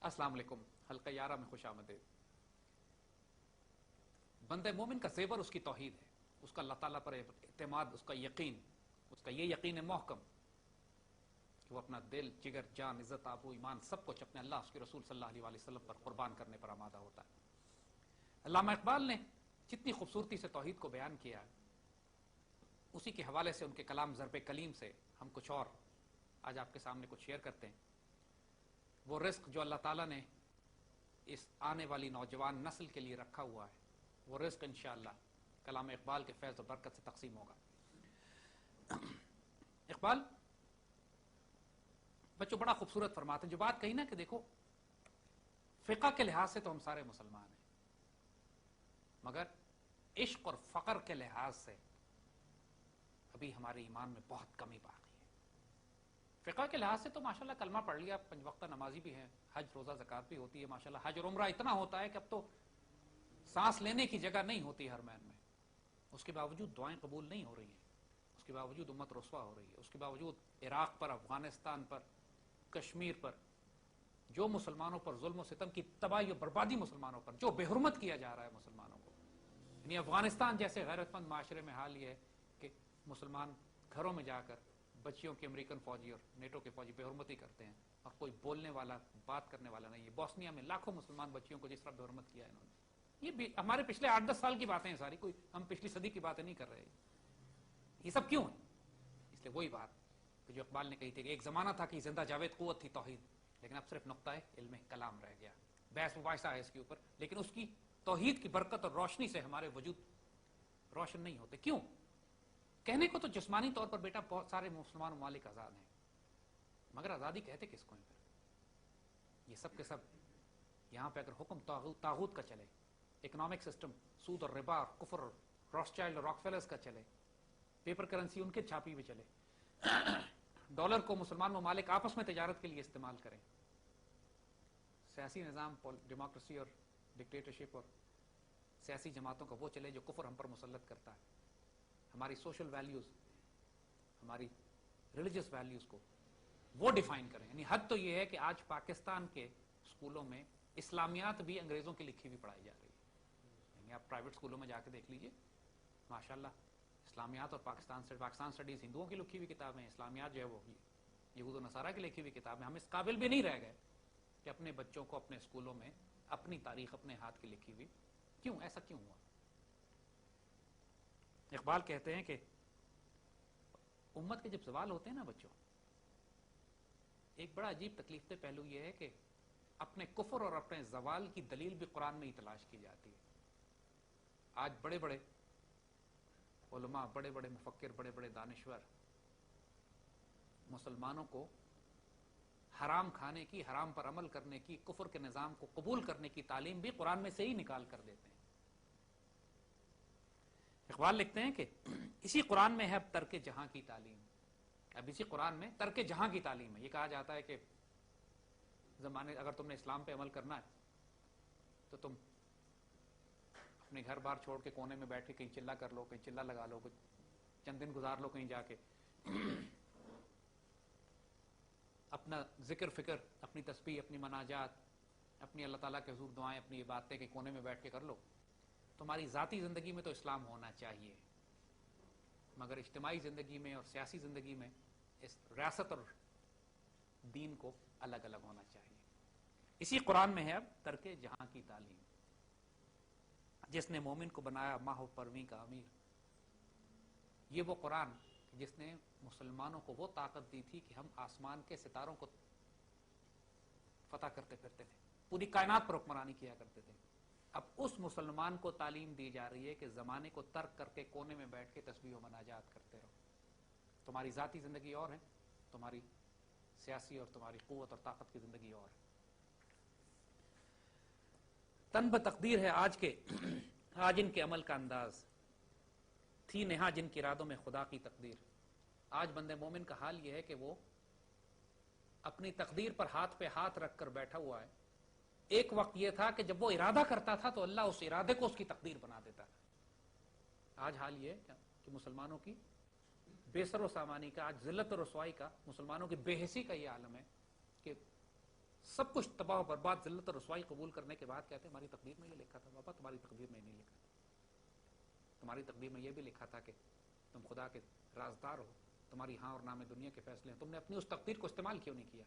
السلام علیکم، حلقہ 11 میں خوش آمدید۔ بندہ مومن کا زیور اس کی توحید ہے، اس کا اللہ تعالیٰ پر اعتماد، اس کا یقین، اس کا یہ یقین محکم کہ وہ اپنا دل، جگر، جان، عزت، آبرو، ایمان سب کچھ اپنے اللہ، اس کے رسول صلی اللہ علیہ وسلم پر قربان کرنے پر آمادہ ہوتا ہے۔ علامہ اقبال نے جتنی خوبصورتی سے توحید کو بیان کیا، اسی کے حوالے سے ان کے کلام ضرب کلیم سے ہم کچھ اور آج آپ کے سامنے کچھ شیئر کرتے ہیں۔ وہ رزق جو اللہ تعالیٰ نے اس آنے والی نوجوان نسل کے لیے رکھا ہوا ہے، وہ رزق انشاءاللہ کلام اقبال کے فیض و برکت سے تقسیم ہوگا۔ اقبال بچوں بڑا خوبصورت فرماتے ہیں، جو بات کہی نا کہ دیکھو فقہ کے لحاظ سے تو ہم سارے مسلمان ہیں، مگر عشق اور فقر کے لحاظ سے ابھی ہمارے ایمان میں بہت کمی باقی ہے۔ فقہ کے لحاظ سے تو ماشاءاللہ کلمہ پڑھ لیا، 5 وقتہ نمازی بھی ہیں، حج روزہ زکات بھی ہوتی ہے، ماشاءاللہ حج اور عمرہ اتنا ہوتا ہے کہ اب تو سانس لینے کی جگہ نہیں ہوتی حرمین میں، اس کے باوجود دعائیں قبول نہیں ہو رہی ہیں، اس کے باوجود امت رسوا ہو رہی ہے، اس کے باوجود عراق پر، افغانستان پر، کشمیر پر جو مسلمانوں پر ظلم و ستم کی تباہی و بربادی، مسلمانوں پر جو بے حرمت کیا جا رہا ہے مسلمانوں کو، یعنی افغانستان جیسے غیرت مند معاشرے میں حال یہ ہے کہ مسلمان گھروں میں جا کر بچیوں کے امریکن فوجی اور نیٹو کے فوجی بے حرمتی کرتے ہیں اور کوئی بولنے والا، بات کرنے والا نہیں ہے۔ بوسنیا میں لاکھوں مسلمان بچیوں کو جس طرح بے حرمت کیا ہے انہوں نے، یہ بھی ہمارے پچھلے 8-10 سال کی باتیں ہیں ساری، کوئی ہم پچھلی صدی کی باتیں نہیں کر رہے۔ یہ سب کیوں ہے؟ اس لیے وہی بات کہ جو اقبال نے کہی تھی کہ ایک زمانہ تھا کہ زندہ جاوید قوت تھی توحید، لیکن اب صرف نقطہ علم کلام رہ گیا، بحث مباحثہ ہے اس کے اوپر، لیکن اس کی توحید کی برکت اور روشنی سے ہمارے وجود روشن نہیں ہوتے۔ کیوں؟ کہنے کو تو جسمانی طور پر بیٹا بہت سارے مسلمان ممالک آزاد ہیں، مگر آزادی کہتے کس کو ہیں پھر؟ یہ سب کے سب یہاں پہ اگر حکم طاغوت کا چلے، اکنامک سسٹم سود اور ربا، کفر اور راسچائلڈ اور راک فیلرز کا چلے، پیپر کرنسی ان کے چھاپی ہوئی چلے، ڈالر کو مسلمان ممالک آپس میں تجارت کے لیے استعمال کریں، سیاسی نظام ڈیموکریسی اور ڈکٹیٹرشپ اور سیاسی جماعتوں کا وہ چلے جو کفر ہم پر مسلط کرتا ہے، ہماری سوشل ویلیوز، ہماری ریلیجس ویلیوز کو وہ ڈیفائن کریں۔ یعنی حد تو یہ ہے کہ آج پاکستان کے اسکولوں میں اسلامیات بھی انگریزوں کی لکھی ہوئی پڑھائی جا رہی ہے۔ یعنی آپ پرائیویٹ اسکولوں میں جا کے دیکھ لیجئے، ماشاءاللہ اسلامیات اور پاکستان اسٹڈیز ہندوؤں کی لکھی ہوئی کتابیں ہیں، اسلامیات جو ہے وہ یہود و نصارہ کی لکھی ہوئی کتابیں۔ ہم اس قابل بھی نہیں رہ گئے کہ اپنے بچوں کو اپنے اسکولوں میں اپنی تاریخ اپنے ہاتھ کی لکھی ہوئی، کیوں ایسا کیوں ہوا؟ اقبال کہتے ہیں کہ امت کے جب سوال ہوتے ہیں نا بچوں، ایک بڑا عجیب تکلیف دہ پہلو یہ ہے کہ اپنے کفر اور اپنے زوال کی دلیل بھی قرآن میں ہی تلاش کی جاتی ہے۔ آج بڑے بڑے علماء، بڑے بڑے مفکر، بڑے بڑے دانشور مسلمانوں کو حرام کھانے کی، حرام پر عمل کرنے کی، کفر کے نظام کو قبول کرنے کی تعلیم بھی قرآن میں سے ہی نکال کر دیتے ہیں۔ اقبال لکھتے ہیں کہ اسی قرآن میں ہے اب ترک جہاں کی تعلیم، اب اسی قرآن میں ترک جہاں کی تعلیم ہے۔ یہ کہا جاتا ہے کہ زمانے اگر تم نے اسلام پہ عمل کرنا ہے تو تم اپنے گھر بار چھوڑ کے کونے میں بیٹھ کے کہیں چلہ کر لو، کہیں چلہ لگا لو، چند دن گزار لو کہیں جا کے، اپنا ذکر فکر، اپنی تسبیح، اپنی مناجات، اپنی اللہ تعالیٰ کے حضور دعائیں، اپنی عبادتیں کہ کونے میں بیٹھ کے کر لو۔ تمہاری ذاتی زندگی میں تو اسلام ہونا چاہیے، مگر اجتماعی زندگی میں اور سیاسی زندگی میں اس ریاست اور دین کو الگ الگ ہونا چاہیے۔ اسی قرآن میں ہے اب ترک جہاں کی تعلیم، جس نے مومن کو بنایا ماہ و پرویں کا امیر۔ یہ وہ قرآن جس نے مسلمانوں کو وہ طاقت دی تھی کہ ہم آسمان کے ستاروں کو فتح کرتے پھرتے تھے، پوری کائنات پر حکمرانی کیا کرتے تھے۔ اب اس مسلمان کو تعلیم دی جا رہی ہے کہ زمانے کو ترک کر کے کونے میں بیٹھ کے تسبیح و مناجات کرتے رہو۔ تمہاری ذاتی زندگی اور ہے، تمہاری سیاسی اور تمہاری قوت اور طاقت کی زندگی اور ہے۔ تن بتقدیر ہے آج ان کے عمل کا انداز، تھی نہا جن کے ارادوں میں خدا کی تقدیر۔ آج بندے مومن کا حال یہ ہے کہ وہ اپنی تقدیر پر ہاتھ پہ ہاتھ رکھ کر بیٹھا ہوا ہے۔ ایک وقت یہ تھا کہ جب وہ ارادہ کرتا تھا تو اللہ اس ارادے کو اس کی تقدیر بنا دیتا تھا۔ آج حال یہ ہے کہ مسلمانوں کی بے سر و سامانی کا، آج ذلت و رسوائی کا، مسلمانوں کی بے حسی کا یہ عالم ہے کہ سب کچھ تباہ و برباد، ذلت اور رسوائی قبول کرنے کے بعد کہتے ہیں ہماری تقدیر میں یہ لکھا تھا. بابا تمہاری تقدیر میں نہیں لکھا تھا. تمہاری تقدیر میں یہ بھی لکھا تھا کہ تم خدا کے رازدار ہو، تمہاری ہاں اور نہ میں دنیا کے فیصلے ہیں. تم نے اپنی اس تقدیر کو استعمال کیوں نہیں کیا؟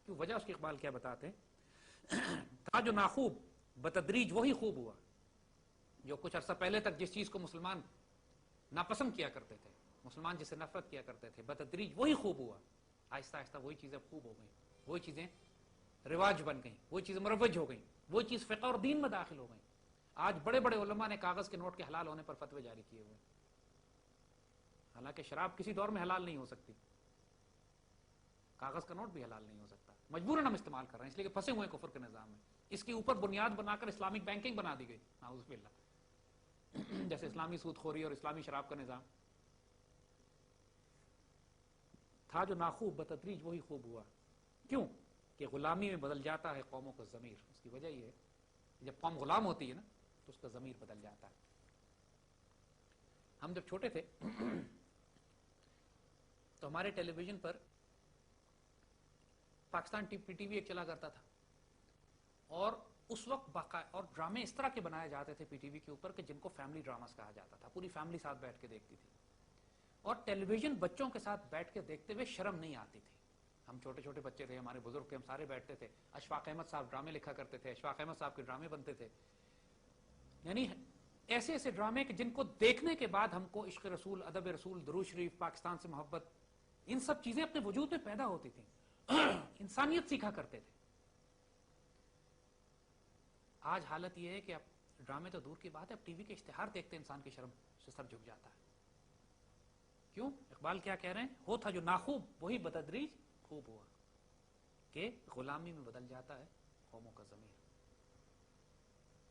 کیوں؟ وجہ اس کی اقبال کیا بتاتے ہیں؟ تھا جو ناخوب بتدریج وہی خوب ہوا. جو کچھ عرصہ پہلے تک جس چیز کو مسلمان ناپسند کیا کرتے تھے، مسلمان جسے نفرت کیا کرتے تھے، بتدریج وہی خوب ہوا. آہستہ آہستہ وہی چیزیں خوب ہو گئیں، وہی چیزیں رواج بن گئیں، وہی چیزیں مروج ہو گئیں، وہی چیز فقہ اور دین میں داخل ہو گئیں. آج بڑے بڑے علماء نے کاغذ کے نوٹ کے حلال ہونے پر فتوے جاری کیے ہوئے، حالانکہ شراب کسی دور میں حلال نہیں ہو سکتی، کاغذ کا نوٹ بھی حلال نہیں ہو سکتا. مجبوراً ہم استعمال کر رہے ہیں اس لیے کہ پھنسے ہوئے ہیں کفر کے نظام میں. اس کے اوپر بنیاد بنا کر اسلامک بینکنگ بنا دی گئی، نعوذ باللہ، جیسے اسلامی سود خوری اور اسلامی شراب کا نظام. تھا جو ناخوب بتدریج وہی خوب ہوا. کیوں؟ کہ غلامی میں بدل جاتا ہے قوموں کا ضمیر. اس کی وجہ یہ ہے جب قوم غلام ہوتی ہے نا تو اس کا ضمیر بدل جاتا ہے. ہم جب چھوٹے تھے تو ہمارے ٹیلی ویژن پر پاکستان پی ٹی وی ایک چلا کرتا تھا، اور اس وقت باقاعدہ اور ڈرامے اس طرح کے بنائے جاتے تھے پی ٹی وی کے اوپر کہ جن کو فیملی ڈراماز کہا جاتا تھا. پوری فیملی ساتھ بیٹھ کے دیکھتی تھی، اور ٹیلی ویژن بچوں کے ساتھ بیٹھ کے دیکھتے ہوئے شرم نہیں آتی تھی. ہم چھوٹے چھوٹے بچے تھے، ہمارے بزرگ تھے، ہم سارے بیٹھتے تھے. اشفاق احمد صاحب ڈرامے لکھا کرتے تھے، اشفاق احمد صاحب کے ڈرامے بنتے تھے. یعنی ایسے ایسے ڈرامے کہ جن کو دیکھنے کے بعد ہم کو عشق رسول، ادب رسول، درود شریف، پاکستان سے محبت، ان سب چیزیں اپنے وجود میں پیدا ہوتی تھیں. انسانیت سیکھا کرتے تھے. آج حالت یہ ہے کہ اب ڈرامے تو دور کی بات ہے، اب ٹی وی کے اشتہار دیکھتے انسان کی شرم سے سر جھک جاتا ہے. کیوں؟ اقبال کیا کہہ رہے ہیں؟ ہو تھا جو ناخوب وہی بتدریج خوب ہوا. کہ غلامی میں بدل جاتا ہے قوموں کا ضمیر.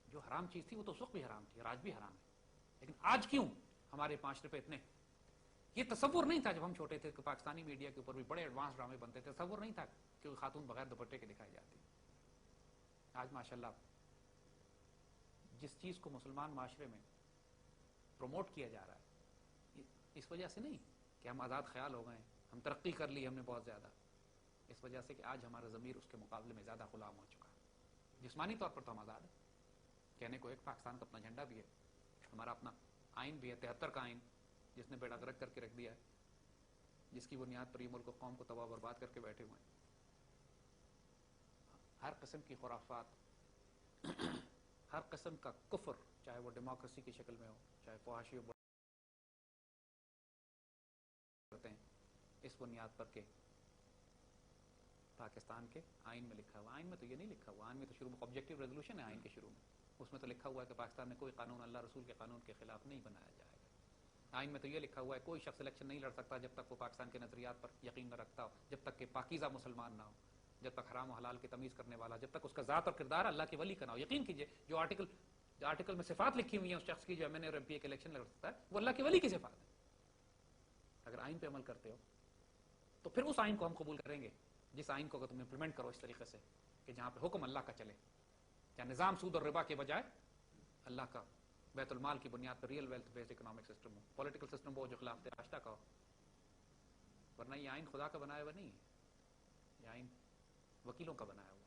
جو حرام چیز تھی وہ تو اس وقت بھی حرام تھی اور آج بھی حرام ہے، لیکن آج کیوں ہمارے معاشرے پہ اتنے، یہ تصور نہیں تھا جب ہم چھوٹے تھے کہ پاکستانی میڈیا کے اوپر بھی بڑے ایڈوانس ڈرامے بنتے تھے. تصور نہیں تھا کہ خاتون بغیر دوپٹے کے دکھائی جاتی. آج ماشاءاللہ جس چیز کو مسلمان معاشرے میں پروموٹ کیا جا رہا ہے، اس وجہ سے نہیں کہ ہم آزاد خیال ہو گئے ہیں، ہم ترقی کر لی ہم نے بہت زیادہ، اس وجہ سے کہ آج ہمارا ضمیر اس کے مقابلے میں زیادہ غلام ہو چکا ہے. جسمانی طور پر تو ہم آزاد ہیں، کہنے کو ایک پاکستان کا اپنا جھنڈا بھی ہے، ہمارا اپنا آئین بھی ہے، 73 کا آئین جس نے بیڑا غرق کر کے رکھ دیا ہے، جس کی بنیاد پر یہ ملک و قوم کو تباہ و برباد کر کے بیٹھے ہوئے ہیں. ہر قسم کی خرافات، ہر قسم کا کفر، چاہے وہ ڈیموکریسی کی شکل میں ہو، چاہے فحاشی ہو، کرتے ہیں اس بنیاد پر کہ پاکستان کے آئین میں لکھا ہوا. آئین میں تو یہ نہیں لکھا ہوا، آئین میں تو شروع میں آبجیکٹو ریزولوشن ہے آئین کے شروع میں، اس میں تو لکھا ہوا ہے کہ پاکستان میں کوئی قانون اللہ رسول کے قانون کے خلاف نہیں بنایا جائے گا. آئین میں تو یہ لکھا ہوا ہے کوئی شخص الیکشن نہیں لڑ سکتا جب تک وہ پاکستان کے نظریات پر یقین نہ رکھتا ہو، جب تک کہ پاکیزہ مسلمان نہ ہو، جب تک حرام و حلال کی تمیز کرنے والا، جب تک اس کا ذات اور کردار اللہ کے ولی کا نہ ہو. یقین کیجئے جو آرٹیکل میں صفات لکھی ہوئی ہیں اس شخص کی جو ایم این اے اور ایم پی اے کے الیکشن لڑ سکتا ہے، وہ اللہ کے ولی کی صفات ہے. اگر آئین پہ عمل کرتے ہو تو پھر اس آئین کو ہم قبول کریں گے جس آئین کو اگر تم امپلیمنٹ کرو اس طریقے سے کہ جہاں پہ حکم اللہ کا چلے، یا نظام سود اور ربا کے بجائے اللہ کا، بیت المال کی بنیاد پر real wealth based economic system ہو، پولیٹیکل سسٹم ہو جو خلاف راشدہ کا ہو. ورنہ یہ آئین خدا کا بنایا ہوا نہیں ہے، یہ آئین وکیلوں کا بنایا ہوا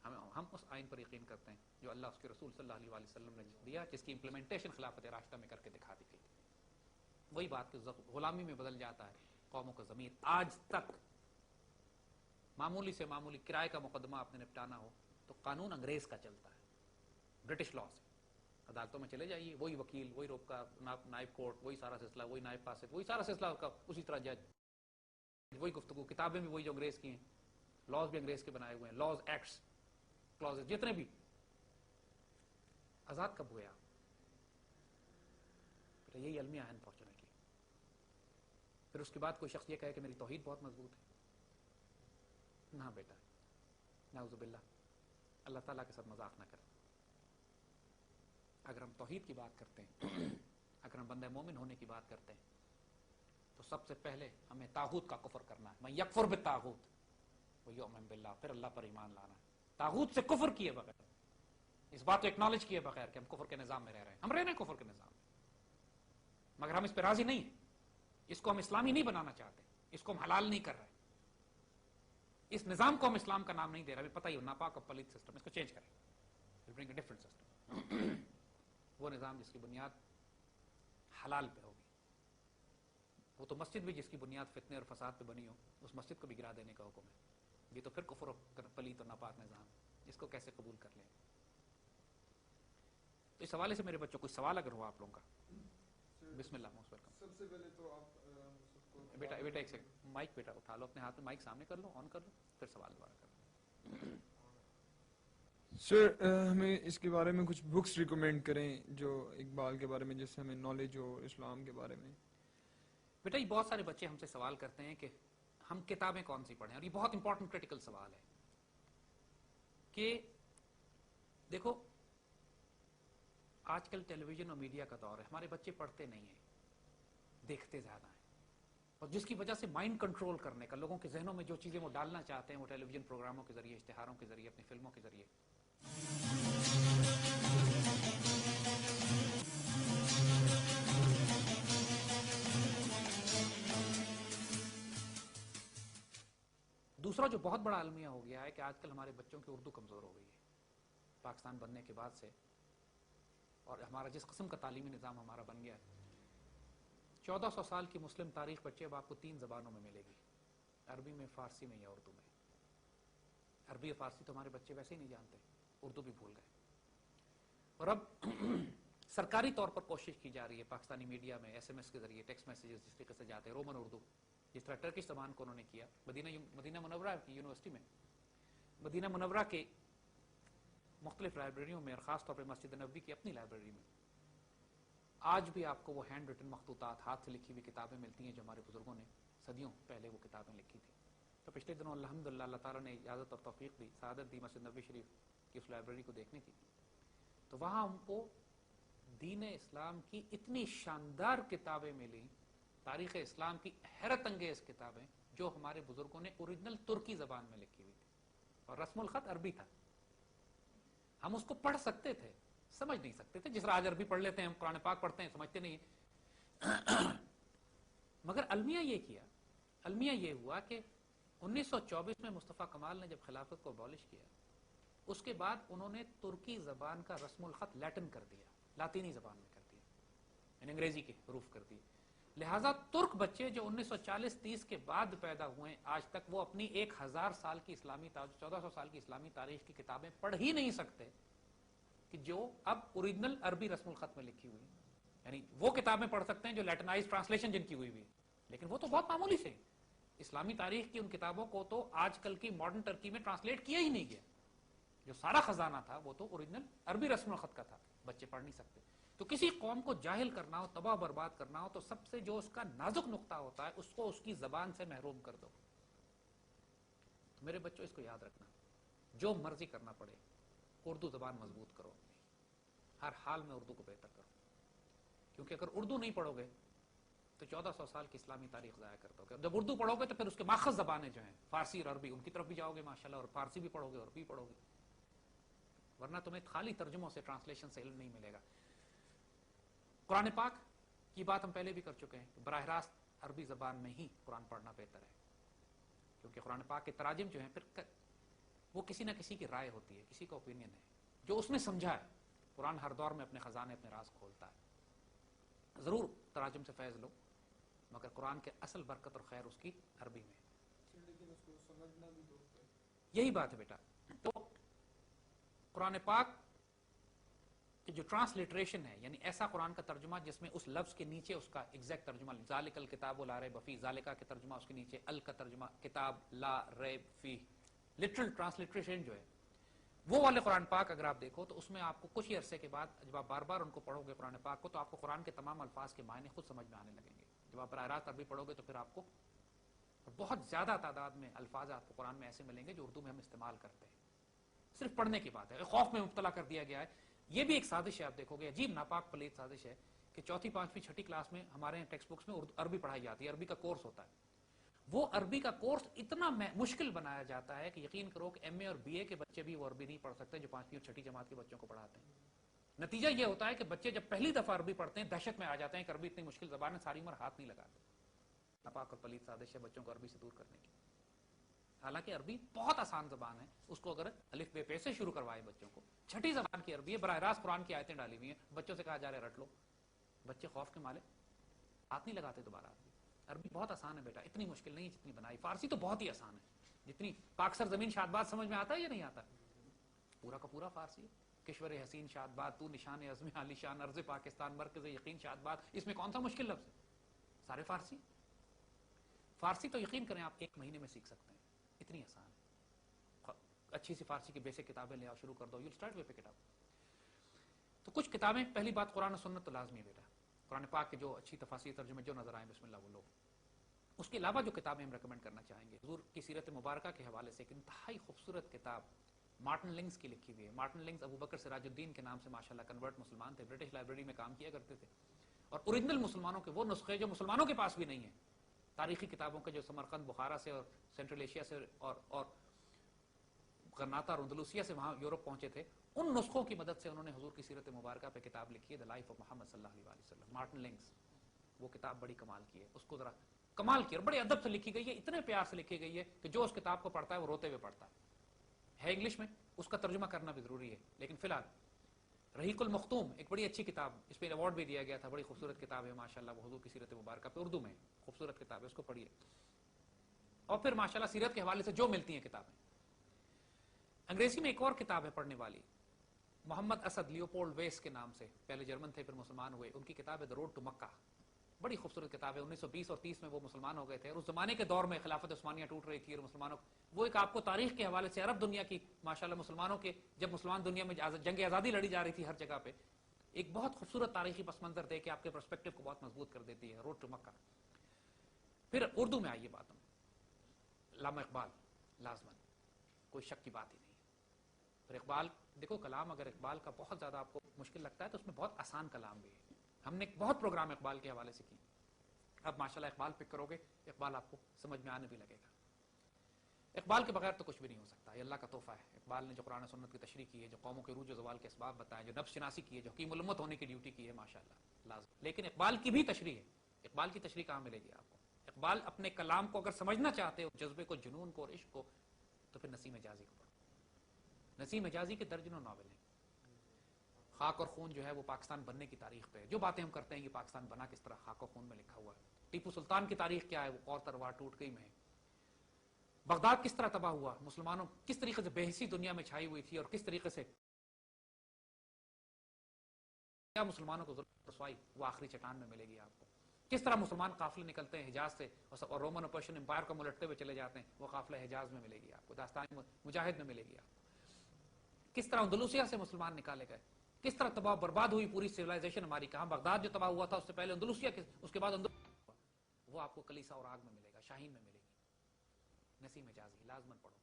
ہے. ہم اس آئین پر یقین کرتے ہیں جو اللہ اس کے رسول صلی اللہ علیہ وسلم نے دیا، جس کی امپلیمنٹیشن خلافت راشدہ میں کر کے دکھا دی گئی. وہی بات کہ غلامی میں بدل جاتا ہے قوموں کا ضمیر. آج تک معمولی سے معمولی کرائے کا مقدمہ آپ نے نپٹانا ہو تو قانون انگریز کا چلتا ہے، برٹش لا سے. عدالتوں میں چلے جائیے، وہی وکیل، وہی روکا، نائب کورٹ، وہی سارا سلسلہ، وہی نائب فاسد، وہی سارا سلسلہ کا، اسی طرح جج، وہی گفتگو، کتابیں بھی وہی جو انگریز کی ہیں، لاز بھی انگریز کے بنائے ہوئے ہیں، لاز، ایکٹس، کلازز جتنے بھی. آزاد کب ہوئے آپ؟ پھر یہی المیہ ہے انفارچونیٹلی. پھر اس کے بعد کوئی شخص یہ کہے کہ میری توحید بہت مضبوط ہے. نہ بیٹا، نعوذ باللہ، اللہ تعالیٰ کے ساتھ مذاق نہ کریں. اگر ہم توحید کی بات کرتے ہیں، اگر ہم بندہ مومن ہونے کی بات کرتے ہیں تو سب سے پہلے ہمیں طاغوت کا کفر کرنا ہے. من یکفر بالطاغوت ویؤمن باللہ، پھر اللہ پر ایمان لانا ہے. طاغوت سے کفر کیے بغیر، اس بات کو اکنالج کیے بغیر کہ ہم کفر کے نظام میں رہ رہے ہیں. ہم رہ رہے ہیں کفر کے نظام میں، مگر ہم اس پہ راضی نہیں ہیں. اس کو ہم اسلامی نہیں بنانا چاہتے، اس کو ہم حلال نہیں کر رہے. اس نظام کو ہم اسلام کا نام نہیں دے رہے، ابھی پتہ ہی ہو ناپاک اور پلیت سسٹم، اس کو چینج کریں، برنگ اے ڈفرنٹ سسٹم، وہ نظام جس کی بنیاد حلال پہ ہوگی. وہ تو مسجد بھی جس کی بنیاد فتنے اور فساد پہ بنی ہو، اس مسجد کو بھی گرا دینے کا حکم ہے. یہ تو پھر کفر و پلیت اور ناپاک نظام، اس کو کیسے قبول کر لیں؟ تو اس حوالے سے میرے بچوں کوئی سوال اگر ہو آپ لوگوں کا؟ بسم اللہ. Most welcome. سب سے پہلے تو آپ بیٹا ایک سیکنڈ، مائک بیٹا اٹھا لو اپنے ہاتھ میں، مائک سامنے کر لو، آن کر لو، پھر سوال دوبارہ کر لو. سر ہمیں اس کے بارے میں کچھ بکس ریکمینڈ کریں جو اقبال کے بارے میں، جس سے ہمیں نالج ہو اسلام کے بارے میں. بیٹا یہ بہت سارے بچے ہم سے سوال کرتے ہیں کہ ہم کتابیں کون سی پڑھیں، اور یہ بہت امپورٹنٹ کریٹیکل سوال ہے کہ دیکھو آج کل ٹیلی ویژن اور میڈیا کا دور ہے، ہمارے بچے پڑھتے نہیں ہیں، دیکھتے زیادہ ہیں، اور جس کی وجہ سے مائنڈ کنٹرول کرنے کا، لوگوں کے ذہنوں میں جو چیزیں وہ ڈالنا چاہتے ہیں وہ ٹیلی ویژن پروگراموں کے ذریعے، اشتہاروں کے ذریعے، اپنی فلموں کے ذریعے. دوسرا جو بہت بڑا المیہ ہو گیا ہے کہ آج کل ہمارے بچوں کی اردو کمزور ہو گئی ہے پاکستان بننے کے بعد سے، اور ہمارا جس قسم کا تعلیمی نظام ہمارا بن گیا ہے. 1400 سال کی مسلم تاریخ بچے اب آپ کو 3 زبانوں میں ملے گی، عربی میں، فارسی میں یا اردو میں. عربی اور فارسی تو ہمارے بچے ویسے ہی نہیں جانتے، اردو بھی بھول گئے. اور اب سرکاری طور پر کوشش کی جا رہی ہے پاکستانی میڈیا میں، ایس ایم ایس کے ذریعے، ٹیکسٹ میسیجز جس طریقے سے جاتے ہیں، رومن اردو، جس طرح ٹرکش زبان کو انہوں نے کیا مدینہ منورہ کی یونیورسٹی میں، مدینہ منورہ کے مختلف لائبریریوں میں، اور خاص طور پر مسجد نبوی کی اپنی لائبریری میں آج بھی آپ کو وہ ہینڈ ریٹن مخطوطات، ہاتھ سے لکھی ہوئی کتابیں ملتی ہیں جو ہمارے بزرگوں نے صدیوں پہلے وہ کتابیں لکھی تھی. تو پچھلے دنوں الحمدللہ اللہ تعالیٰ نے اجازت اور توفیق دی، سعادت دی مسجد نبوی شریف کی اس لائبریری کو دیکھنے کی. تو وہاں ہم کو دین اسلام کی اتنی شاندار کتابیں ملی، تاریخ اسلام کی حیرت انگیز کتابیں جو ہمارے بزرگوں نے اوریجنل ترکی زبان میں لکھی ہوئی تھی، اور رسم الخط عربی تھا. ہم اس کو پڑھ سکتے تھے، سمجھ نہیں سکتے تھے، جس طرح آج عربی پڑھ لیتے ہیں، ہم قرآن پاک پڑھتے ہیں سمجھتے نہیں ہیں. مگر المیہ یہ کیا، المیہ یہ ہوا کہ 1924 میں مصطفیٰ کمال نے جب خلافت کو ابالش کیا، اس کے بعد انہوں نے ترکی زبان کا رسم الخط لیٹن کر دیا، لاطینی زبان میں کر دیا، یعنی انگریزی کے حروف کر دیے. لہٰذا ترک بچے جو 1940-30 کے بعد پیدا ہوئے آج تک وہ اپنی 1000 سال کی اسلامی 1400 سال کی اسلامی تاریخ کی کتابیں پڑھ ہی نہیں سکتے کہ جو اب اوریجنل عربی رسم الخط میں لکھی ہوئی. یعنی وہ کتابیں پڑھ سکتے ہیں جو لیٹنائز ٹرانسلیشن جن کی ہوئی ہوئی، لیکن وہ تو بہت معمولی سے اسلامی تاریخ کی ان کتابوں کو تو آج کل کی ماڈرن ٹرکی میں ٹرانسلیٹ کیا ہی نہیں گیا. جو سارا خزانہ تھا وہ تو اوریجنل عربی رسم الخط کا تھا، بچے پڑھ نہیں سکتے. تو کسی قوم کو جاہل کرنا ہو، تباہ برباد کرنا ہو، تو سب سے جو اس کا نازک نقطہ ہوتا ہے اس کو اس کی زبان سے محروم کر دو. تو میرے بچوں اس کو یاد رکھنا، جو مرضی کرنا پڑے اردو زبان مضبوط کرو، ہر حال میں اردو کو بہتر کرو. کیونکہ اگر اردو نہیں پڑھو گے تو 1400 سال کی اسلامی تاریخ ضائع کرتے ہو. جب اردو پڑھو گے تو پھر اس کے ماخذ زبانیں جو ہیں فارسی اور عربی، ان کی طرف بھی جاؤ گے ماشاءاللہ، اور فارسی بھی پڑھو گے اور عربی پڑھو گے، ورنہ تمہیں خالی ترجموں سے، ٹرانسلیشن سے علم نہیں ملے گا. قرآن پاک کی بات ہم پہلے بھی کر چکے ہیں کہ براہ راست عربی زبان میں ہی قرآن پڑھنا بہتر ہے، کیونکہ قرآن پاک کے تراجم جو ہیں پھر وہ کسی نہ کسی کی رائے ہوتی ہے، کسی کا اوپینین ہے جو اس نے سمجھا ہے. قرآن ہر دور میں اپنے خزانے، اپنے راز کھولتا ہے. ضرور تراجم سے فیض لو، مگر قرآن کے اصل برکت اور خیر اس کی عربی میں. لیکن اس کو سمجھنا بھی دوست ہے. یہی بات ہے بیٹا. تو قرآن پاک کی جو ٹرانسلیٹریشن ہے، یعنی ایسا قرآن کا ترجمہ جس میں اس لفظ کے نیچے اس کا ایگزیکٹ ترجمہ، ذالک الکتاب لا ریب فیہ، ذالکا کے ترجمہ اس کے نیچے، ال کا ترجمہ کتاب لا ریب فیہ، لٹرل ٹرانسلیٹریشن جو ہے وہ والے قرآن پاک اگر آپ دیکھو تو اس میں آپ کو کچھ ہی عرصے کے بعد جب آپ بار بار ان کو پڑھو گے قرآن پاک کو، تو آپ کو قرآن کے تمام الفاظ کے معنی خود سمجھ میں آنے لگیں گے. جب آپ براہ راست عربی پڑھو گے تو پھر آپ کو بہت زیادہ تعداد میں الفاظ آپ کو قرآن میں ایسے ملیں گے جو اردو میں ہم استعمال کرتے ہیں. صرف پڑھنے کی بات ہے. خوف میں مبتلا کر دیا گیا ہے. یہ بھی ایک سازش ہے، آپ دیکھو گے عجیب ناپاک پلیت سازش ہے کہ 4th 5th 6th کلاس میں ہمارے ٹیکسٹ بکس میں عربی پڑھائی جاتی ہے، عربی کا کورس ہوتا ہے. وہ عربی کا کورس اتنا مشکل بنایا جاتا ہے کہ یقین کرو کہ ایم اے اور بی اے کے بچے بھی وہ عربی نہیں پڑھ سکتے جو 5ویں اور 6ٹھی جماعت کے بچوں کو پڑھاتے ہیں. نتیجہ یہ ہوتا ہے کہ بچے جب پہلی دفعہ عربی پڑھتے ہیں دہشت میں آ جاتے ہیں کہ عربی اتنی مشکل زبان ہے، ساری عمر ہاتھ نہیں لگاتے. ناپاک اور پلیت سازش ہے بچوں کو عربی سے دور کرنے کی. حالانکہ عربی بہت آسان زبان ہے، اس کو اگر الف بے پے سے شروع کروائے بچوں کو، چھٹی زبان کی عربی ہے، براہ راست قرآن کی آیتیں ڈالی ہوئی ہیں، بچوں سے کہا جا رہا ہے رٹ لو، بچے خوف کے مارے ہاتھ نہیں لگاتے دوبارہ. عربی بہت آسان ہے بیٹا، اتنی مشکل نہیں جتنی بنائی. فارسی تو بہت ہی آسان ہے، جتنی پاکسر زمین شادباد سمجھ میں آتا ہے یا نہیں آتا؟ پورا کا پورا فارسی ہے. کشور حسین شادباد، تو نشان عزم عالی شان، ارض پاکستان مرکز یقین شادباد، اس میں کون سا مشکل لفظ ہے؟ سارے فارسی. فارسی تو یقین کریں آپ 1 مہینے میں سیکھ سکتے ہیں، اتنی آسان ہے. اچھی سی فارسی کی بیسک کتابیں لے آؤ، شروع کر دو، you start with pick it up. تو کچھ کتابیں، پہلی بات قرآن و سنت تو لازمی ہے بیٹا، قرآن پاک کے جو اچھی تفاسیر ترجمے جو نظر آئیں بسم اللہ وہ لو. اس کے علاوہ جو کتابیں ہم ریکمینڈ کرنا چاہیں گے، حضور کی سیرت مبارکہ کے حوالے سے ایک انتہائی خوبصورت کتاب مارٹن لنگز کی لکھی ہوئی ہے. مارٹن لنگز ابو بکر سراج الدین کے نام سے ماشاءاللہ کنورٹ مسلمان تھے، برٹش لائبریری میں کام کیا کرتے تھے، اور اوریجنل مسلمانوں کے وہ نسخے جو مسلمانوں کے پاس بھی نہیں ہیں، تاریخی کتابوں کے جو سمرقند بخارا سے اور سینٹرل ایشیا سے اور غرناطہ اور اندلوسیہ سے وہاں یورپ پہنچے تھے، ان نسخوں کی مدد سے انہوں نے حضور کی سیرت مبارکہ پہ کتاب لکھی ہے، دی لائف آف محمد صلی اللہ علیہ وسلم. مارٹن لنگز، وہ کتاب بڑی کمال کی ہے، اس کو ذرا کمال کی اور بڑے ادب سے لکھی گئی ہے، اتنے پیار سے لکھی گئی ہے کہ جو اس کتاب کو پڑھتا ہے وہ روتے ہوئے پڑھتا ہے. انگلش میں اس کا ترجمہ کرنا بھی ضروری ہے، لیکن فی الحال رحیق المختوم ایک بڑی اچھی کتاب، اس پہ ایوارڈ بھی دیا گیا تھا، بڑی خوبصورت کتاب ہے ماشاءاللہ، وہ حضور کی سیرت مبارکہ پہ اردو میں خوبصورت کتاب ہے، اس کو پڑھیے. اور پھر ماشاءاللہ سیرت کے حوالے سے جو ملتی ہیں کتابیں. انگریزی میں ایک اور کتاب ہے پڑھنے والی، محمد اسد لیوپولڈ ویس کے نام سے، پہلے جرمن تھے پھر مسلمان ہوئے، ان کی کتاب ہے دی روڈ ٹو مکہ. بڑی خوبصورت کتاب ہے، 1920 اور 30 میں وہ مسلمان ہو گئے تھے، اور اس زمانے کے دور میں خلافت عثمانیہ ٹوٹ رہی تھی اور مسلمانوں، وہ ایک آپ کو تاریخ کے حوالے سے عرب دنیا کی ماشاءاللہ مسلمانوں کے، جب مسلمان دنیا میں جنگ آزادی لڑی جا رہی تھی ہر جگہ پہ، ایک بہت خوبصورت تاریخی پس منظر دے کے آپ کے پرسپیکٹو کو بہت مضبوط کر دیتی ہے، روڈ ٹو مکہ. پھر اردو میں آئیے بات میں، علامہ اقبال لازمن، کوئی شک کی بات ہی نہیں. پھر اقبال دیکھو، کلام اگر اقبال کا بہت زیادہ آپ کو مشکل لگتا ہے تو اس میں بہت آسان کلام بھی ہے. ہم نے بہت پروگرام اقبال کے حوالے سے کی، اب ماشاءاللہ اقبال پک کرو گے، اقبال آپ کو سمجھ میں آنے بھی لگے گا. اقبال کے بغیر تو کچھ بھی نہیں ہو سکتا، یہ اللہ کا تحفہ ہے. اقبال نے جو قرآن و سنت کی تشریح کی ہے، جو قوموں کے عروج و زوال کے اسباب بتائے، جو نفس شناسی کی ہے، جو حکیم الامت ہونے کی ڈیوٹی کی ہے، ماشاءاللہ لازم. لیکن اقبال کی بھی تشریح ہے، اقبال کی تشریح کہاں ملے گی آپ کو؟ اقبال اپنے کلام کو اگر سمجھنا چاہتے ہو، جذبے کو، جنون کو اور عشق کو، تو پھر نسیم حجازی کو پڑھو. نسیم حجازی کے درجنوں ناول ہیں. خاک اور خون جو ہے وہ پاکستان بننے کی تاریخ پہ ہے، جو باتیں ہم کرتے ہیں یہ پاکستان بنا کس طرح، خاک و خون میں لکھا ہوا ہے. ٹیپو سلطان کی تاریخ کیا ہے، وہ اور تلوار ٹوٹ گئی میں. بغداد کس طرح تباہ ہوا، مسلمانوں کس طریقے سے بے حسی دنیا میں چھائی ہوئی تھی، اور کس طریقے سے کیا مسلمانوں کو ظلم رسوائی، وہ آخری چٹان میں ملے گی آپ کو. کس طرح مسلمان قافلے نکلتے ہیں حجاز سے اور رومن اور پرشین امپائر کو ملٹتے ہوئے چلے جاتے ہیں، وہ قافلہ حجاز میں ملے گی آپ کو، داستان مجاہد میں ملے گی آپ کو. کس طرح اندلوسیہ سے مسلمان نکالے گئے، کس طرح تباہ برباد ہوئی پوری سیولائزیشن ہماری. کہاں بغداد جو تباہ ہوا تھا، اس سے پہلے اندلوسیہ کے، اس کے بعد وہ آپ کو کلیسا اور آگ میں ملے گا، شاہین میں ملے گی. نسیم حجازی لازمن پڑھو،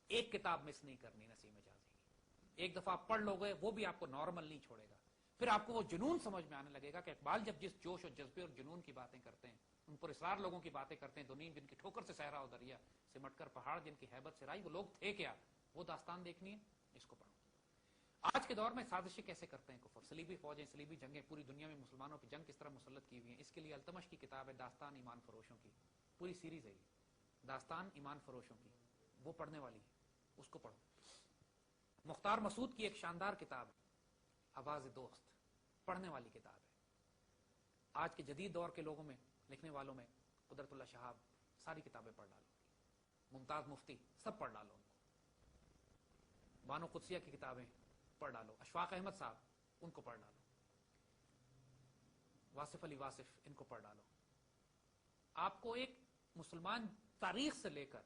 ایک کتاب مس نہیں کرنی نسیم حجازی کی. ایک دفعہ آپ پڑھ لو گے، وہ بھی آپ کو نارمل نہیں چھوڑے گا. پھر آپ کو وہ جنون سمجھ میں آنے لگے گا کہ اقبال جب جس جوش اور جذبے اور جنون کی باتیں کرتے ہیں، ان پر اصرار لوگوں کی باتیں کرتے ہیں، دنیا جن کی ٹھوکر سے صحرا و دریا، سمٹ کر پہاڑ جن کی ہیبت سے رائی، وہ لوگ تھے کیا، وہ داستان دیکھنی ہے، اس کو پڑھو. آج کے دور میں سازشیں کیسے کرتے ہیں کفر، صلیبی فوجیں، صلیبی جنگیں، پوری دنیا میں مسلمانوں کی جنگ کس طرح مسلط کی ہوئی ہیں، اس کے لیے التمش کی کتاب ہے داستان ایمان فروشوں کی، پوری سیریز ہے یہ داستان ایمان فروشوں کی، وہ پڑھنے والی ہے، اس کو پڑھو. مختار مسعود کی ایک شاندار کتاب ہے آواز دوست، پڑھنے والی کتاب ہے. آج کے جدید دور کے لوگوں میں، لکھنے والوں میں قدرت اللہ شہاب، ساری کتابیں پڑھ ڈالو، ممتاز مفتی، سب پڑھ ڈالو ان کو. بانو قدسیہ کی کتابیں پڑھ ڈالو، اشفاق احمد صاحب ان کو پڑھ ڈالو، واصف علی واصف ان کو پڑھ ڈالو. آپ کو ایک مسلمان تاریخ سے لے کر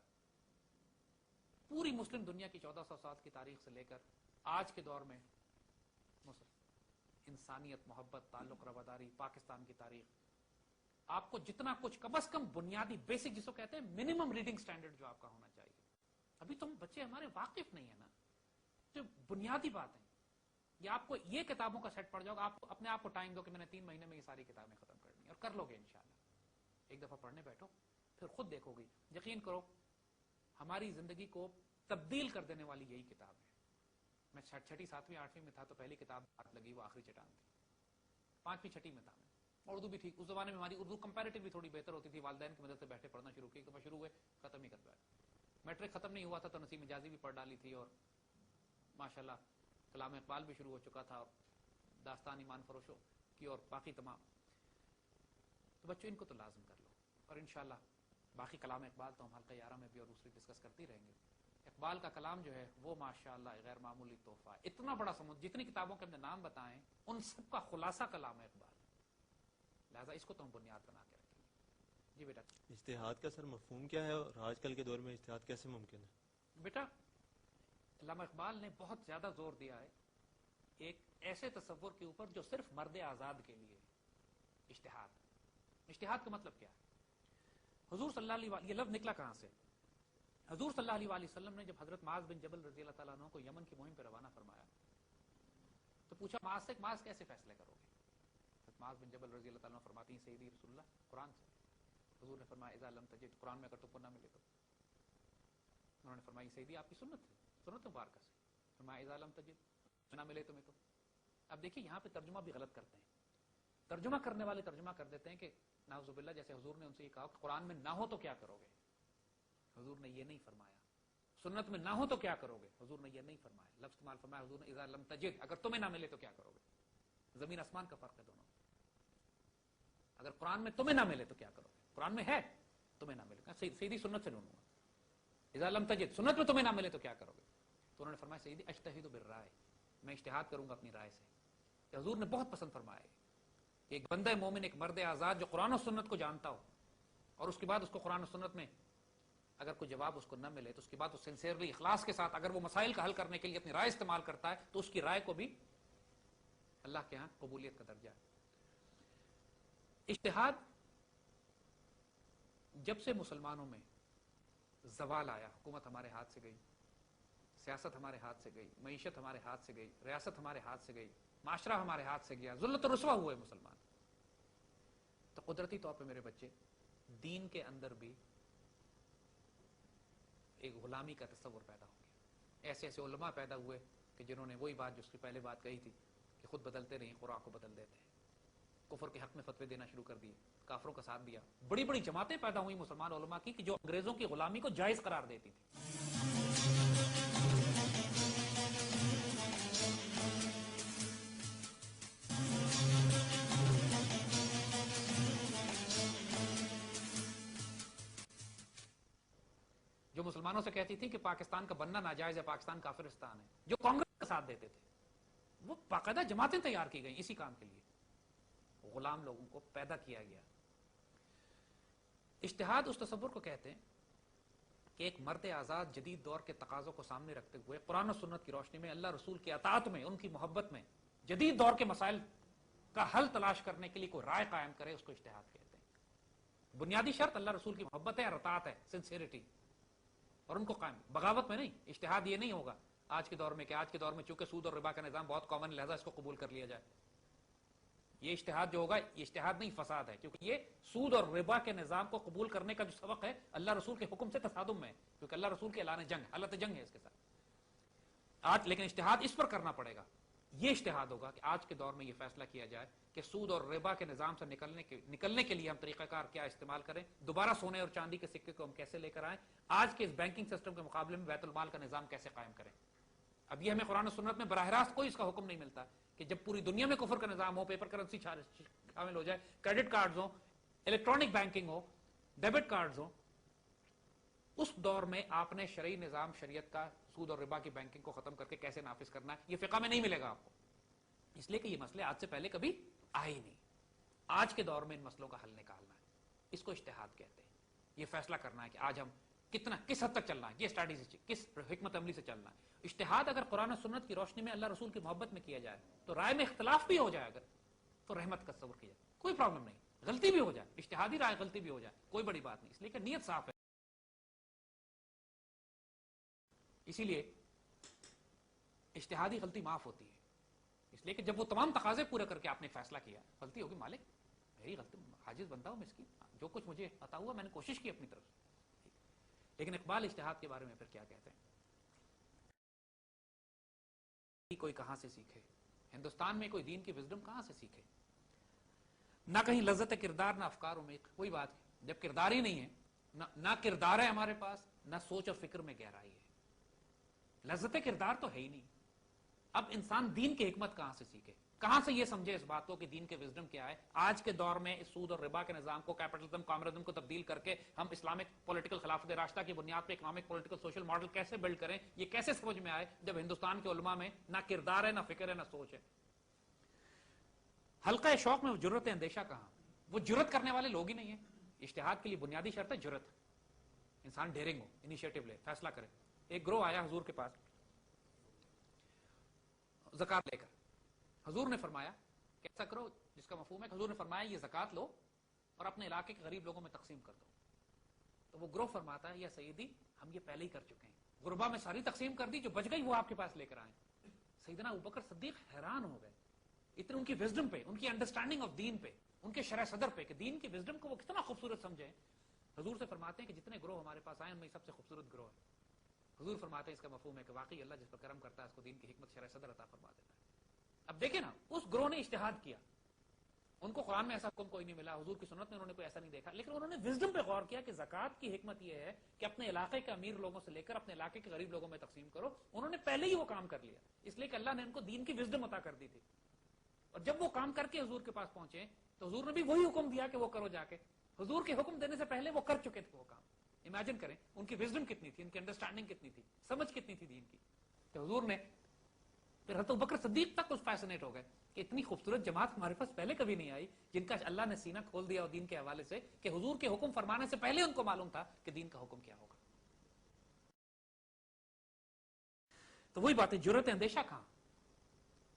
پوری مسلم دنیا کی 1400 سال کی تاریخ سے لے کر آج کے دور میں انسانیت، محبت، تعلق، رواداری، پاکستان کی تاریخ، آپ کو جتنا کچھ کم از کم بنیادی بیسک جس کو کہتے ہیں منیمم ریڈنگ سٹینڈرڈ جو آپ کا ہونا چاہیے. ابھی تم بچے ہمارے واقف نہیں ہیں نا، جو بنیادی بات ہے، یہ آپ کو یہ کتابوں کا سیٹ پڑ جاؤ گا. آپ کو اپنے آپ کو ٹائم دو کہ میں نے 3 مہینے میں یہ ساری کتابیں ختم کرنی، اور کر لو گے انشاءاللہ. ایک دفعہ پڑھنے بیٹھو پھر خود دیکھو گی، یقین کرو ہماری زندگی کو تبدیل کر دینے والی یہی کتاب ہے. میں 6ٹھی 7ویں 8ویں میں تھا تو پہلی کتاب ہاتھ لگی، وہ آخری چٹان تھی. 5ویں 6ٹھی میں تھا میں، اردو بھی ٹھیک، اس زمانے میں ہماری اردو کمپیریٹیولی تھوڑی بہتر ہوتی تھی، والدین کی مدد سے بیٹھے پڑھنا شروع کی، ایک دفعہ شروع ہوئے ختم ہی کر پائے. میٹرک ختم نہیں ہوا تھا تو نسیم حجازی بھی پڑھ ڈالی تھی اور ماشاءاللہ کلام اقبال بھی شروع ہو چکا تھا اور داستان ایمان فروشوں کی اور باقی تمام. تو بچوں ان کو تو لازم کر لو اور انشاءاللہ باقی کلام اقبال تو ہم حلقہ 11 میں بھی اور دوسری ڈسکس کرتے رہیں گے. اقبال کا کلام جو ہے وہ ماشاءاللہ غیر معمولی تحفہ ہے. اتنا بڑا سمجھ جتنی کتابوں کے ہم نے نام بتائیں ان سب کا خلاصہ کلام ہے اقبال. لہٰذا اس کو تو ہم بنیاد بنا کے رکھیں گے. جی بیٹا. اجتہاد کا سر مفہوم کیا ہے اور آج کل کے دور میں اجتہاد کیسے ممکن ہے؟ بیٹا علامہ اقبال نے بہت زیادہ زور دیا ہے ایک ایسے تصور کے اوپر جو صرف مرد آزاد کے لیے. اجتہاد. اجتہاد کا مطلب کیا ہے؟ حضور صلی اللہ علیہ وسلم، یہ لفظ نکلا کہاں سے؟ حضور صلی اللہ علیہ وسلم نے جب حضرت معاذ بن جبل رضی اللہ تعالیٰ عنہ کو یمن کی مہم پہ روانہ فرمایا تو پوچھا معاذ سے، معاذ کیسے فیصلے کرو گے؟ حضرت معاذ بن جبل رضی اللہ تعالیٰ عنہ فرماتے ہیں سیدی رسول اللہ قرآن سے. حضور نے فرمایا اذا لم تجد، قرآن میں اگر تم کو نہ ملے تو. انہوں نے فرمایا سیدی آپ کی سنت ہے، سنت مبارکہ سے. فرمایا اذا لم تجد، نہ ملے تمہیں تو. اب دیکھیے یہاں پہ ترجمہ بھی غلط کرتے ہیں. ترجمہ کرنے والے ترجمہ کر دیتے ہیں کہ نعوذ باللہ جیسے حضور نے ان سے یہ کہا کہ قرآن میں نہ ہو تو کیا کرو گے. حضور نے یہ نہیں فرمایا. سنت میں نہ ہو تو کیا کرو گے، حضور نے یہ نہیں فرمایا. لفظ استعمال فرمایا حضور نے اذا لم تجد، اگر تمہیں نہ ملے تو کیا کرو گے. زمین آسمان کا فرق ہے دونوں. اگر قرآن میں تمہیں نہ ملے تو کیا کرو گے. قرآن میں ہے تمہیں نہ ملے، سیدھی سنت سے ڈھونڈوں گا. اذا لم تجد، سنت میں تمہیں نہ ملے تو کیا کرو گے. تو انہوں نے فرمایا سیدی اجتہد بالرائے، میں اجتہاد کروں گا اپنی رائے سے. کہ حضور نے بہت پسند فرمایا ہے کہ ایک بندہ مومن، ایک مرد آزاد جو قرآن و سنت کو جانتا ہو اور اس کے بعد اس کو قرآن و سنت میں اگر کوئی جواب اس کو نہ ملے تو اس کے بعد وہ سنسیئرلی اخلاص کے ساتھ اگر وہ مسائل کا حل کرنے کے لیے اپنی رائے استعمال کرتا ہے تو اس کی رائے کو بھی اللہ کے ہاں قبولیت کا درجہ ہے. اجتہاد جب سے مسلمانوں میں زوال آیا، حکومت ہمارے ہاتھ سے گئی، سیاست ہمارے ہاتھ سے گئی، معیشت ہمارے ہاتھ سے گئی، ریاست ہمارے ہاتھ سے گئی، معاشرہ ہمارے ہاتھ سے گیا، ذلت و رسوا ہوئے مسلمان، تو قدرتی طور پہ میرے بچے دین کے اندر بھی ایک غلامی کا تصور پیدا ہو گیا. ایسے ایسے علماء پیدا ہوئے کہ جنہوں نے وہی بات جو اس کی پہلے بات کہی تھی کہ خود بدلتے رہیں قرآن کو بدل دیتے ہیں. کفر کے حق میں فتوے دینا شروع کر دیے، کافروں کا ساتھ دیا. بڑی بڑی جماعتیں پیدا ہوئی مسلمان علماء کی کہ جو انگریزوں کی غلامی کو جائز قرار دیتی تھی. جو مسلمانوں سے کہتی تھی کہ پاکستان کا بننا ناجائز ہے، پاکستان کافرستان ہے، جو کانگریس کا ساتھ دیتے تھے، وہ باقاعدہ جماعتیں تیار کی گئیں اسی کام کے لیے. غلام لوگوں کو پیدا کیا گیا. اجتہاد اس تصور کو کہتے ہیں کہ ایک مرد آزاد جدید دور کے تقاضوں کو سامنے رکھتے ہوئے قرآن و سنت کی روشنی میں، اللہ رسول کی اطاعت میں، ان کی محبت میں جدید دور کے مسائل کا حل تلاش کرنے کے لیے کوئی رائے قائم کرے، اس کو اجتہاد کہتے ہیں. بنیادی شرط اللہ رسول کی محبت ہے اور اطاعت ہے، سنسیئرٹی، اور ان کو قائم. بغاوت میں نہیں. اجتہاد یہ نہیں ہوگا آج کے دور میں کہ آج کے دور میں چونکہ سود اور ربا کا نظام بہت کامن ہے لہذا اس کو قبول کر لیا جائے. یہ اجتہاد جو ہوگا یہ اجتہاد نہیں، فساد ہے، کیونکہ یہ سود اور ربا کے نظام کو قبول کرنے کا جو سبق ہے اللہ رسول کے حکم سے تصادم میں ہے، کیونکہ اللہ رسول کے اعلان جنگ، حالت جنگ ہے اس کے ساتھ آج. لیکن اجتہاد اس پر کرنا پڑے گا. یہ اجتہاد ہوگا کہ آج کے دور میں یہ فیصلہ کیا جائے کہ سود اور ربا کے نظام سے نکلنے کے لیے ہم طریقہ کار کیا استعمال کریں، دوبارہ سونے اور چاندی کے سکے کو ہم کیسے لے کر آئیں، آج کے اس بینکنگ سسٹم کے مقابلے میں بیت المال کا نظام کیسے قائم کریں. اب یہ ہمیں قرآن و سنت میں براہ راست کوئی اس کا حکم نہیں ملتا کہ جب پوری دنیا میں کفر کا نظام ہو، پیپر کرنسی شامل ہو جائے، کریڈٹ کارڈز ہو، الیکٹرانک بینکنگ ہو، ڈیبٹ کارڈز ہو، اس دور میں آپ نے شرعی نظام شریعت کا سود اور ربا کی بینکنگ کو ختم کر کے کیسے نافذ کرنا ہے، یہ فقہ میں نہیں ملے گا آپ کو. اس لیے کہ یہ مسئلے آج سے پہلے کبھی آئے ہی نہیں. آج کے دور میں ان مسئلوں کا حل نکالنا ہے، اس کو اجتہاد کہتے ہیں. یہ فیصلہ کرنا ہے کہ آج ہم کس حد تک چلنا ہے، یہ اسٹریٹجی کس حکمت عملی سے چلنا ہے. اجتہاد اگر قرآن و سنت کی روشنی میں اللہ رسول کی محبت میں کیا جائے تو رائے میں اختلاف بھی ہو جائے اگر تو رحمت کا تصور کیا جائے، کوئی پرابلم نہیں. غلطی بھی ہو جائے، اجتہادی رائے غلطی بھی ہو جائے، کوئی بڑی بات نہیں، اس لیے کہ نیت صاف ہے. اسی لیے اجتہادی غلطی معاف ہوتی ہے، اس لیے کہ جب وہ تمام تقاضے پورے کر کے آپ نے فیصلہ کیا، غلطی ہوگی مالک میری غلطی، عاجز بندہ ہوں مسکین، جو کچھ مجھے عطا ہوا میں نے کوشش کی اپنی طرف سے. لیکن اقبال اجتہاد کے بارے میں پھر کیا کہتے ہیں؟ کوئی کہاں سے سیکھے، ہندوستان میں کوئی دین کی وزڈم کہاں سے سیکھے؟ نہ کہیں لذت کردار، نہ افکار عمیق. کوئی بات ہے جب کردار ہی نہیں ہے، نہ کردار ہے ہمارے پاس، نہ سوچ اور فکر میں گہرائی ہے، لذت کردار تو ہے ہی نہیں۔ اب انسان دین کی حکمت کہاں سے سیکھے، کہاں سے یہ سمجھے اس بات کو کہ دین کے وزڈم کیا ہے؟ آج کے دور میں اس سود اور ربا کے نظام کو، کیپٹلزم کامرزم کو تبدیل کر کے ہم اسلامک پولیٹیکل خلافت راشدہ کی بنیاد پہ اکنامک پولیٹیکل سوشل ماڈل کیسے بلڈ کریں، یہ کیسے سمجھ میں آئے جب ہندوستان کے علماء میں نہ کردار ہے، نہ فکر ہے، نہ سوچ ہے؟ حلقہ شوق میں وہ جرت اندیشہ کہاں؟ وہ جرت کرنے والے لوگ ہی نہیں ہیں۔ اجتہاد کے لیے بنیادی شرط ہے جرت، انسان ڈیرنگ ہو، انیشیٹو لے، فیصلہ کرے۔ ایک گروہ آیا حضور کے پاس زکات لے کر، حضور نے فرمایا کہ ایسا کرو، جس کا مفہوم ہے کہ حضور نے فرمایا یہ زکات لو اور اپنے علاقے کے غریب لوگوں میں تقسیم کر دو۔ تو وہ گروہ فرماتا ہے یا سیدی ہم یہ پہلے ہی کر چکے ہیں، غربا میں ساری تقسیم کر دی، جو بچ گئی وہ آپ کے پاس لے کر آئے۔ سیدنا ابوبکر صدیق حیران ہو گئے اتنے ان کی وزڈم پہ، ان کی انڈرسٹینڈنگ آف دین پہ، ان کے شرح صدر پہ، کہ دین کی وزڈم کو وہ کتنا خوبصورت سمجھے۔ حضور سے فرماتے ہیں کہ جتنے گروہ ہمارے پاس آئے ان میں سب سے خوبصورت گروہ ہے۔ حضور فرماتے ہیں اس کا مفہوم ہے کہ واقعی اللہ جس پر کرم کرتا ہے اس کو دین کی حکمت شرح صدر عطا فرما دیتا ہے۔ اب دیکھیں نا، اس گروہ نے اجتہاد کیا، ان کو قرآن میں ایسا حکم کوئی نہیں ملا، حضور کی سنت میں انہوں نے کوئی ایسا نہیں دیکھا، لیکن انہوں نے وزڈم پہ غور کیا کہ زکات کی حکمت یہ ہے کہ اپنے علاقے کے امیر لوگوں سے لے کر اپنے علاقے کے غریب لوگوں میں تقسیم کرو۔ انہوں نے پہلے ہی وہ کام کر لیا، اس لیے کہ اللہ نے ان کو دین کی وزڈم عطا کر دی تھی۔ اور جب وہ کام کر کے حضور کے پاس پہنچے تو حضور نے بھی وہی حکم دیا کہ وہ کرو جا کے۔ حضور کے حکم دینے سے پہلے وہ کر چکے تھے وہ کام۔ امیجن کریں ان کی وزڈم کتنی تھی، ان کی انڈرسٹینڈنگ کتنی تھی، سمجھ کتنی تھی دین کی۔ کہ حضور نے پھر حضرت ابوبکر صدیق تک اس فیسنیٹ ہو گئے کہ اتنی خوبصورت جماعت ہمارے پاس پہلے کبھی نہیں آئی، جن کا اللہ نے سینہ کھول دیا اور دین کے حوالے سے، کہ حضور کے حکم فرمانے سے پہلے ان کو معلوم تھا کہ دین کا حکم کیا ہوگا۔ تو وہی بات ہے، جرت اندیشہ کہاں؟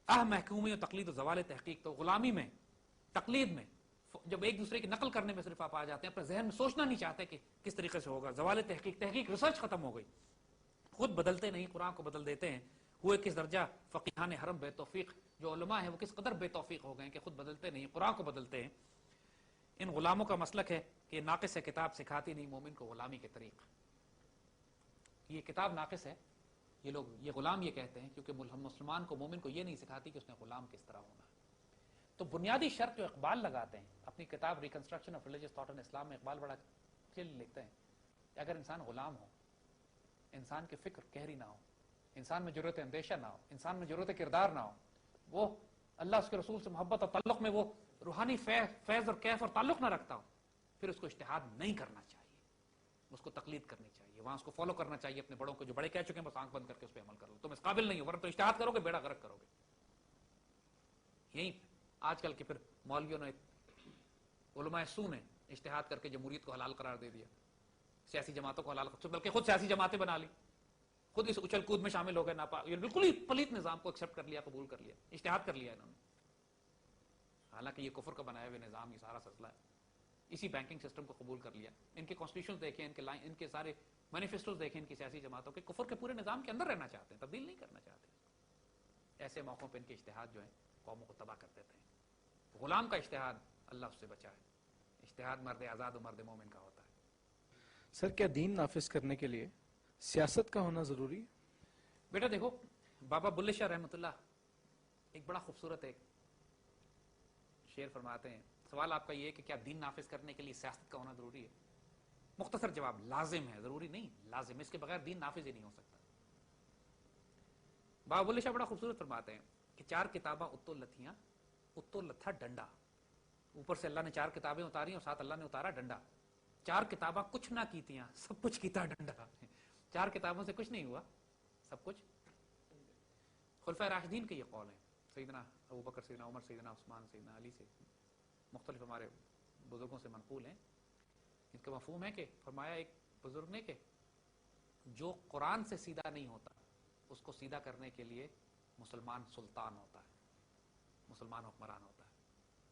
محکومی و تقلید و زوال تحقیق۔ تو غلامی میں، تقلید میں، جب ایک دوسرے کی نقل کرنے میں صرف آپ آ جاتے ہیں، اپنے ذہن میں سوچنا نہیں چاہتے کہ کس طریقے سے ہوگا۔ زوال تحقیق، تحقیق ریسرچ ختم ہو گئی، خود بدلتے نہیں، قرآن کو بدل دیتے ہیں۔ ہوئے کس درجہ فقیہان حرم بے توفیق، جو علماء ہیں وہ کس قدر بے توفیق ہو گئے ہیں کہ خود بدلتے نہیں، قرآن کو بدلتے ہیں۔ ان غلاموں کا مسلک ہے کہ ناقص کتاب سکھاتی نہیں مومن کو غلامی کے طریق۔ یہ کتاب ناقص ہے، یہ لوگ، یہ غلام یہ کہتے ہیں، کیونکہ مسلمان کو، مومن کو یہ نہیں سکھاتی کہ اس نے غلام کس طرح ہونا۔ تو بنیادی شرط جو اقبال لگاتے ہیں اپنی کتاب reconstruction of religious thought in Islam میں، اقبال بڑا کلیئرلی لکھتے ہیں کہ اگر انسان غلام ہو، انسان کی فکر گہری نہ ہو، انسان میں جرت اندیشہ نہ ہو، انسان میں جرت کردار نہ ہو، وہ اللہ اس کے رسول سے محبت اور تعلق میں وہ روحانی فیض اور کیف اور تعلق نہ رکھتا ہو، پھر اس کو اجتہاد نہیں کرنا چاہیے، اس کو تقلید کرنی چاہیے، وہاں اس کو فالو کرنا چاہیے اپنے بڑوں کو، جو بڑے کہہ چکے ہیں بس آنکھ بند کر کے اس پہ عمل کر لو۔ تم اس قابل نہیں ہو، ورنہ تو اجتہاد کرو گے بیڑا غرق کرو گے۔ یہی آج کل کے پھر مولویوں نے، علماء سو نے اجتہاد کر کے جمہوریت کو حلال قرار دے دیا، سیاسی جماعتوں کو حلال، بلکہ خود سیاسی جماعتیں بنا لی، خود اس اچھل کود میں شامل ہو گئے، یہ بالکل ہی پلیت نظام کو ایکسپٹ کر لیا، قبول کر لیا، اجتہاد کر لیا انہوں نے۔ حالانکہ یہ کفر کا بنایا ہوا نظام، یہ سارا سلسلہ ہے، اسی بینکنگ سسٹم کو قبول کر لیا۔ ان کے کانسٹیٹیوشن دیکھیں، ان کے سارے مینیفیسٹوز دیکھیں، ان کی سیاسی جماعتوں کے، کفر کے پورے نظام کے اندر رہنا چاہتے ہیں، تبدیل نہیں کرنا چاہتے۔ ایسے موقعوں پہ ان کے اجتہاد جو ہیں قوموں کو تباہ کر دیتے ہیں۔ غلام کا اجتہاد اللہ اس سے بچائے، اجتہاد مرد آزاد و مرد مومن کا ہوتا ہے۔ سر کیا دین نافذ کرنے کے لیے سیاست کا ہونا ضروری ہے؟ بیٹا دیکھو، بابا بلے شاہ رحمۃ اللہ ایک بڑا خوبصورت ایک شعر فرماتے ہیں، سوال آپ کا یہ ہے کہ کیا دین نافذ کرنے کے لیے سیاست کا ہونا ضروری ہے؟ مختصر جواب، لازم ہے، ضروری نہیں، لازم۔ اس کے بغیر دین نافذ ہی نہیں ہو سکتا۔ بابا بلے شاہ بڑا خوبصورت فرماتے ہیں کہ چار کتاباں اتو لتھیاں، اتو لتھا ڈنڈا، اوپر سے اللہ نے چار کتابیں اتاری اور ساتھ اللہ نے اتارا ڈنڈا۔ چار کتاباں کچھ نہ کیتیاں، سب کچھ کیتا ڈنڈا۔ چار کتابوں سے کچھ نہیں ہوا، سب کچھ۔ خلفائے راشدین کے یہ قول ہیں، سیدنا ابوبکر، سیدنا عمر، سیدنا عثمان، سیدنا علی سے، مختلف ہمارے بزرگوں سے منقول ہیں۔ اس کا مفہوم ہے کہ فرمایا ایک بزرگ نے کہ جو قرآن سے سیدھا نہیں ہوتا اس کو سیدھا کرنے کے لیے مسلمان سلطان ہوتا ہے، مسلمان حکمران ہوتا ہے۔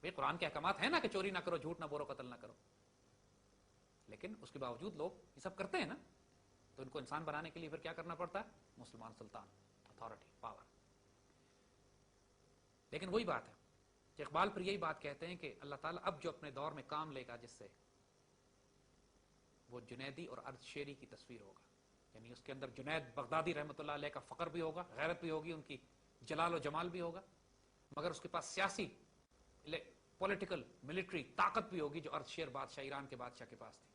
بھئی قرآن کے احکامات ہیں نا کہ چوری نہ کرو، جھوٹ نہ بولو، قتل نہ کرو، لیکن اس کے باوجود لوگ یہ سب کرتے ہیں نا، تو ان کو انسان بنانے کے لیے پھر کیا کرنا پڑتا ہے؟ مسلمان سلطان، اتھارٹی، پاور۔ لیکن وہی بات ہے کہ اقبال پھر یہی بات کہتے ہیں کہ اللہ تعالیٰ اب جو اپنے دور میں کام لے گا جس سے، وہ جنیدی اور ارض شیری کی تصویر ہوگا، یعنی اس کے اندر جنید بغدادی رحمۃ اللہ علیہ کا فقر بھی ہوگا، غیرت بھی ہوگی، ان کی جلال و جمال بھی ہوگا، مگر اس کے پاس سیاسی، پولیٹیکل، ملٹری طاقت بھی ہوگی جو ارض شیر بادشاہ، ایران کے بادشاہ کے پاس تھی۔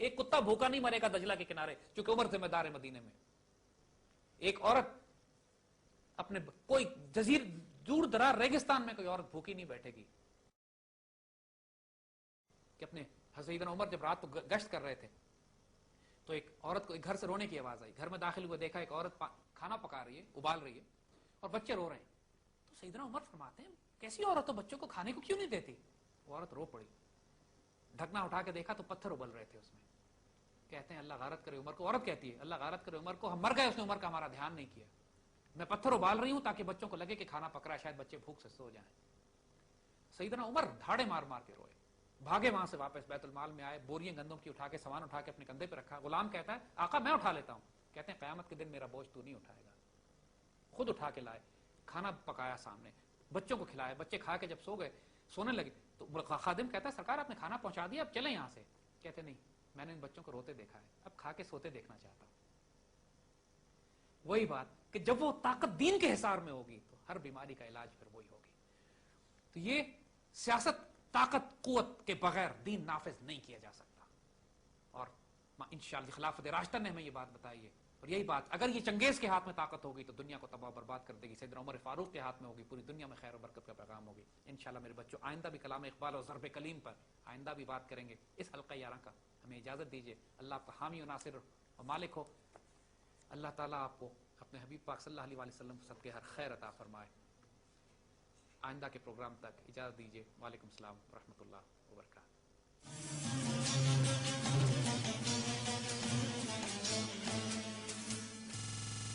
ایک کتا بھوکا نہیں مرے گا دجلہ کے کنارے، چونکہ عمر ذمہ دار ہے مدینے میں. ایک عورت اپنے کوئی جزیر دور دراز ریگستان میں کوئی عورت بھوکی نہیں بیٹھے گی. کہ اپنے سیدنا عمر جب رات کو گشت کر رہے تھے تو ایک عورت کو ایک گھر سے رونے کی آواز آئی. گھر میں داخل ہوئے دیکھا ایک عورت کھانا پکا رہی ہے، ابال رہی ہے، اور بچے رو رہے ہیں. تو سیدنا عمر فرماتے ہیں کیسی عورت تو بچوں کو کھانے کو کیوں نہیں دیتی؟ وہ عورت رو پڑی. ڈھکنا اٹھا کے دیکھا تو پتھر ابل رہے تھے اس میں. کہتے ہیں اللہ غارت کرے عمر کو. عورت کہتی ہے اللہ غارت کرے عمر کو، ہم مر گئے، اس نے عمر کا ہمارا دھیان نہیں کیا. میں پتھر ابال رہی ہوں تاکہ بچوں کو لگے کہ کھانا پک رہا ہے، شاید بچے بھوک سے سو جائیں. سیدنا عمر دھاڑے مار مار کے روئے. بھاگے وہاں سے واپس بیت المال میں آئے، بوریاں گندم کی اٹھا کے سامان اٹھا کے اپنے کندھے پہ رکھا. غلام کہتا ہے آقا میں اٹھا لیتا ہوں. کہتے ہیں قیامت کے دن میرا بوجھ تو نہیں اٹھائے گا. خود اٹھا کے لائے، کھانا پکایا سامنے، بچوں کو کھلایا. بچے کھا کے جب سو گئے، سونے لگے تو خادم کہتا ہے سرکار آپ نے کھانا پہنچا دیا، اب چلیں یہاں سے. کہتے نہیں، میں نے ان بچوں کو روتے دیکھا ہے، اب کھا کے سوتے دیکھنا چاہتا ہوں. وہی بات کہ جب وہ طاقت دین کے حصار میں ہوگی تو ہر بیماری کا علاج پھر وہی ہوگی. تو یہ سیاست طاقت قوت کے بغیر دین نافذ نہیں کیا جا سکتا. اور انشاءاللہ خلافت راشدہ نے ہمیں یہ بات بتائی ہے. اور یہی بات اگر یہ چنگیز کے ہاتھ میں طاقت ہوگی تو دنیا کو تباہ و برباد کر دے گی. سیدنا عمر فاروق کے ہاتھ میں ہوگی، پوری دنیا میں خیر و برکت کا پیغام ہوگی. انشاءاللہ میرے بچوں آئندہ بھی کلام اقبال اور ضرب کلیم پر آئندہ بھی بات کریں گے. اس حلقہ 11 کا ہمیں اجازت دیجیے. اللہ آپ کا حامی و ناصر و مالک ہو. اللہ تعالیٰ آپ کو اپنے حبیب پاک صلی اللہ علیہ وسلم صدقے ہر خیر عطا فرمائے. آئندہ کے پروگرام تک اجازت دیجیے. وعلیکم السلام ورحمۃ اللہ وبرکاتہ.